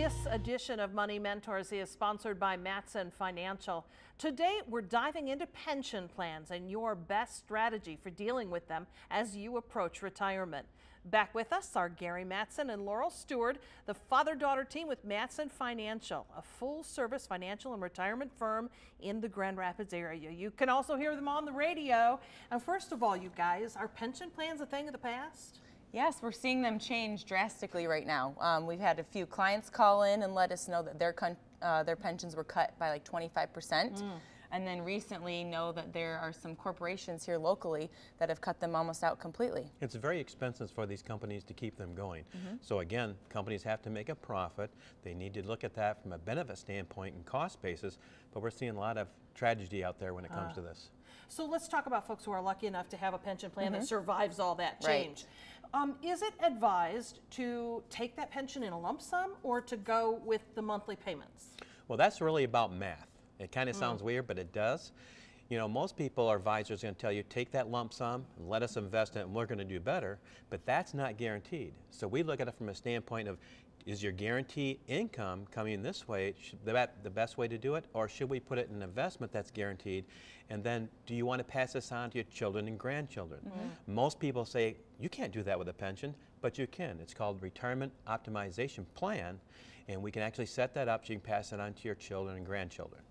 This edition of Money Mentors is sponsored by Mattson Financial. Today, we're diving into pension plans and your best strategy for dealing with them as you approach retirement. Back with us are Gary Mattson and Laurel Stewart, the father-daughter team with Mattson Financial, a full-service financial and retirement firm in the Grand Rapids area. You can also hear them on the radio. And first of all, you guys, are pension plans a thing of the past? Yes, we're seeing them change drastically right now. We've had a few clients call in and let us know that their pensions were cut by like 25%. And then recently know that there are some corporations here locally that have cut them almost out completely. It's very expensive for these companies to keep them going. So again, companies have to make a profit. They need to look at that from a benefit standpoint and cost basis, but we're seeing a lot of tragedy out there when it comes to this. So let's talk about folks who are lucky enough to have a pension plan that survives all that change. Is it advised to take that pension in a lump sum or to go with the monthly payments? Well, that's really about math. It kind of sounds weird, but it does. You know, most people, our advisors, are going to tell you, take that lump sum and let us invest in it and we're going to do better, but that's not guaranteed. So we look at it from a standpoint of, is your guaranteed income coming this way the best way to do it, or should we put it in an investment that's guaranteed? And then do you want to pass this on to your children and grandchildren? Most people say you can't do that with a pension, but you can. It's called retirement optimization plan, and we can actually set that up so you can pass it on to your children and grandchildren.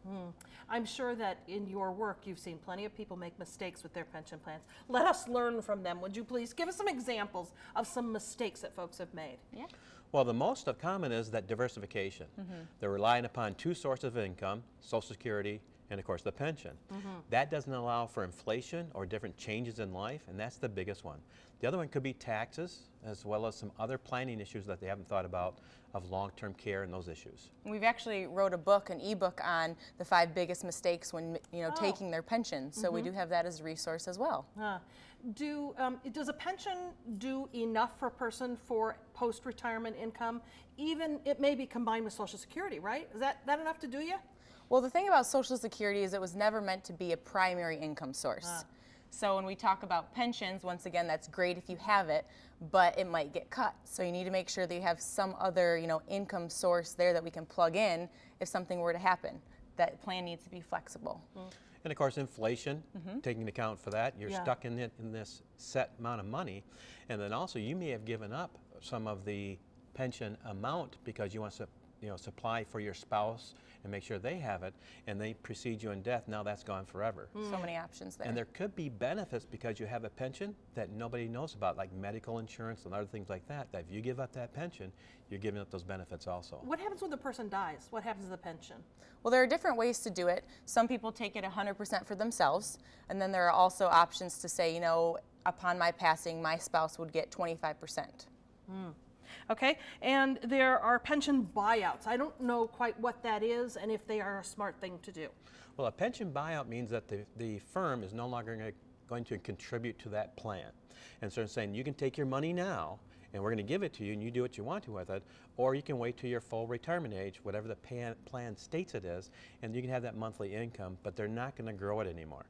I'm sure that in your work you've seen plenty of people make mistakes with their pension plans. Let us learn from them. Would you please give us some examples of some mistakes that folks have made? Yeah. Well, the most common is that diversification. They're relying upon two sources of income, Social Security and of course the pension. That doesn't allow for inflation or different changes in life, and that's the biggest one. The other one could be taxes, as well as some other planning issues that they haven't thought about of long-term care and those issues. We've actually wrote a book, an ebook on the 5 biggest mistakes when taking their pension. So we do have that as a resource as well. Does a pension do enough for a person for post-retirement income? Even it may be combined with Social Security, right? Is that enough to do you? Well, the thing about Social Security is it was never meant to be a primary income source. So when we talk about pensions, once again, that's great if you have it, but it might get cut. So you need to make sure that you have some other, income source there that we can plug in if something were to happen. That plan needs to be flexible. And of course, inflation, taking into account for that, you're stuck in this set amount of money. And then also, you may have given up some of the pension amount because you want to supply for your spouse and make sure they have it, and they precede you in death. Now that's gone forever. So many options there. And there could be benefits because you have a pension that nobody knows about, like medical insurance and other things like that, that if you give up that pension, you're giving up those benefits also. What happens when the person dies? What happens to the pension? Well, there are different ways to do it. Some people take it 100% for themselves, and then there are also options to say, upon my passing, my spouse would get 25%. Okay, and there are pension buyouts. I don't know quite what that is and if they are a smart thing to do. Well, a pension buyout means that the firm is no longer going to contribute to that plan. And so they're saying you can take your money now and we're going to give it to you and you do what you want to with it, or you can wait till your full retirement age, whatever the plan states it is, and you can have that monthly income, but they're not going to grow it anymore.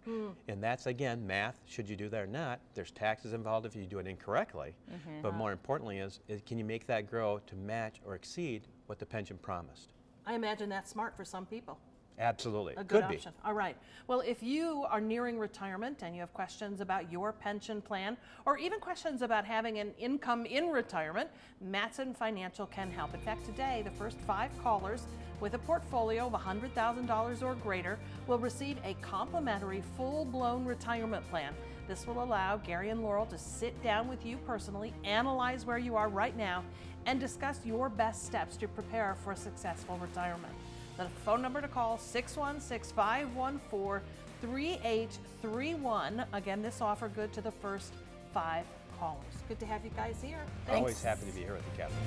And that's, again, math. Should you do that or not? There's taxes involved if you do it incorrectly, but more importantly is can you make that grow to match or exceed what the pension promised? I imagine that's smart for some people. Absolutely. A good option. All right. Well, if you are nearing retirement and you have questions about your pension plan or even questions about having an income in retirement, Mattson Financial can help. In fact, today, the first 5 callers with a portfolio of $100,000 or greater will receive a complimentary full-blown retirement plan. This will allow Gary and Laurel to sit down with you personally, analyze where you are right now, and discuss your best steps to prepare for a successful retirement. The phone number to call, 616-514-3831. Again, this offer good to the first 5 callers. Good to have you guys here. Thanks. Always happy to be here with you, Captain.